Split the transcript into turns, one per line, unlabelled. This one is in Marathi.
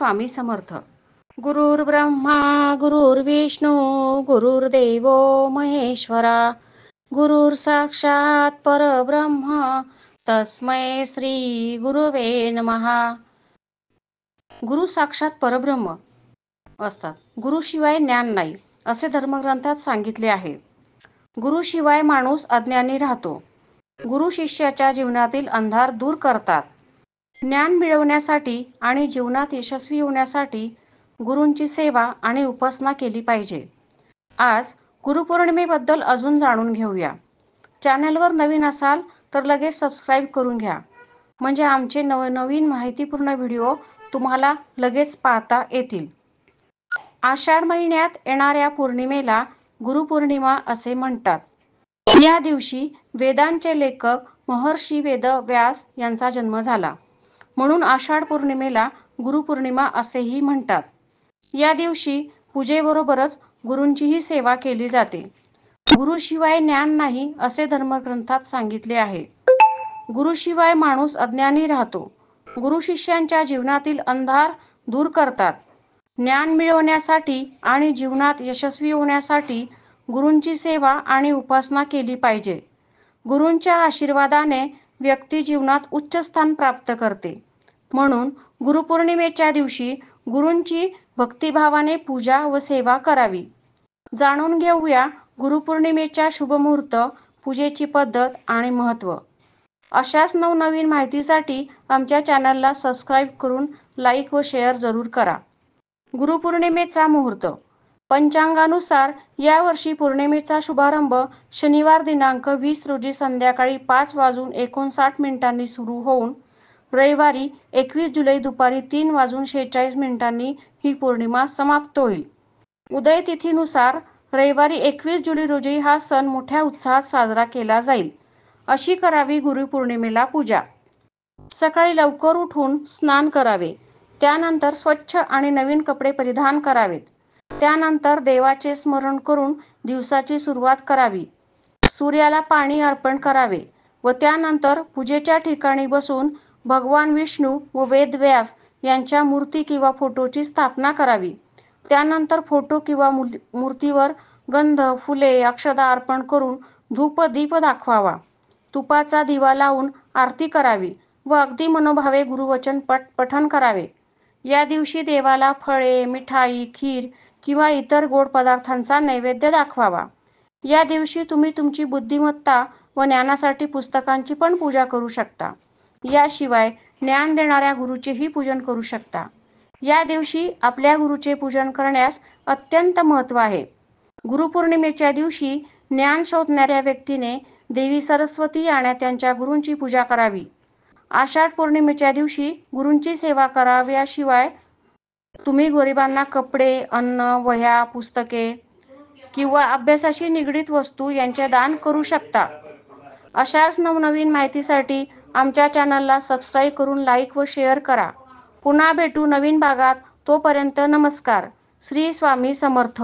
स्वामी समर्थ। गुरुर्ब्रह्मा गुरुर्विष्णू गुरुर्देवो महेश्वरा, गुरुर साक्षात परब्रह्म तस्मै श्री गुरुवे नमः। गुरु साक्षात परब्रह्म असतात। गुरुशिवाय ज्ञान नाही असे धर्मग्रंथात सांगितले आहे। गुरुशिवाय माणूस अज्ञानी राहतो। गुरु शिष्याच्या जीवनातील अंधार दूर करतात। ज्ञान मिळवण्यासाठी आणि जीवनात यशस्वी होण्यासाठी गुरूंची सेवा आणि उपासना केली पाहिजे। आज गुरुपौर्णिमेबद्दल अजून जाणून घेऊया। चॅनलवर नवीन असाल तर लगेच सबस्क्राईब करून घ्या, म्हणजे आमचे नवनवीन माहितीपूर्ण व्हिडिओ तुम्हाला लगेच पाहता येतील। आषाढ महिन्यात येणाऱ्या पौर्णिमेला गुरुपौर्णिमा असे म्हणतात। या दिवशी वेदांचे लेखक महर्षी वेदव्यास यांचा जन्म झाला, म्हणून आषाढ पौर्णिमेला गुरुपौर्णिमा असेही म्हणतात। या दिवशी पूजेबरोबरच गुरूंचीही सेवा केली जाते। गुरुशिवाय ज्ञान नाही असे धर्मग्रंथात सांगितले आहे। गुरुशिवाय माणूस अज्ञानी राहतो। गुरु शिष्यांच्या जीवनातील अंधार दूर करतात। ज्ञान मिळवण्यासाठी आणि जीवनात यशस्वी होण्यासाठी गुरूंची सेवा आणि उपासना केली पाहिजे। गुरूंच्या आशीर्वादाने व्यक्ती जीवनात उच्च स्थान प्राप्त करते, म्हणून गुरुपौर्णिमेच्या दिवशी गुरूंची भक्तिभावाने पूजा व सेवा करावी। जाणून घेऊया गुरुपौर्णिमेच्या शुभमुहूर्त, पूजेची पद्धत आणि महत्त्व। अशाच नवनवीन माहितीसाठी आमच्या चॅनलला सबस्क्राईब करून लाईक व शेअर जरूर करा। गुरुपौर्णिमेचा मुहूर्त। पंचांगानुसार यावर्षी पौर्णिमेचा शुभारंभ शनिवार दिनांक 20 रोजी संध्याकाळी 5:59 सुरू होऊन रविवारी 21 जुलै दुपारी 3:46 ही पौर्णिमा समाप्त होईल। उदय तिथीनुसार रविवारी 21 जुलै रोजी हा सण मोठ्या उत्साहात साजरा केला जाईल। अशी करावी गुरुपौर्णिमेला पूजा। सकाळी लवकर उठून स्नान करावे, त्यानंतर स्वच्छ आणि नवीन कपडे परिधान करावेत। त्यानंतर देवाचे स्मरण करून दिवसाची सुरुवात करावी। सूर्याला पाणी अर्पण करावे व त्यानंतर पूजेच्या ठिकाणी बसून भगवान विष्णू व वेदव्यास यांच्या मूर्ती किंवा फोटोची स्थापना करावी। त्यानंतर फोटो किंवा मूर्तीवर गंध, फुले, अक्षदा अर्पण करून धूप दीप दाखवावा। तुपाचा दिवा लावून आरती करावी व अगदी मनोभावे गुरुवचन पठण करावे। या दिवशी देवाला फळे, मिठाई, खीर किंवा इतर गोड पदार्थांचा नैवेद्य दाखवावा। या दिवशी तुम्ही तुमची बुद्धिमत्ता व ज्ञानासाठी पुस्तकांची पण पूजा करू शकता। याशिवाय ज्ञान देणाऱ्या गुरुचेही पूजन करू शकता। या दिवशी आपल्या गुरुचे पूजन करण्यास अत्यंत महत्त्व आहे। गुरुपौर्णिमेच्या दिवशी ज्ञान शोधणाऱ्या व्यक्तीने देवी सरस्वती आणि त्यांच्या गुरूंची पूजा करावी। आषाढ पौर्णिमेच्या दिवशी गुरूंची सेवा कराव्याशिवाय तुम्ही गरिबांना कपडे, अन्न, वह्या, पुस्तके किंवा अभ्यासाशी निगडीत वस्तू यांचे दान करू शकता। अशाच नवनवीन माहितीसाठी आमच्या चॅनलला सबस्क्राईब करून लाईक व शेअर करा। पुन्हा भेटू नवीन भागात, तोपर्यंत नमस्कार। श्री स्वामी समर्थ।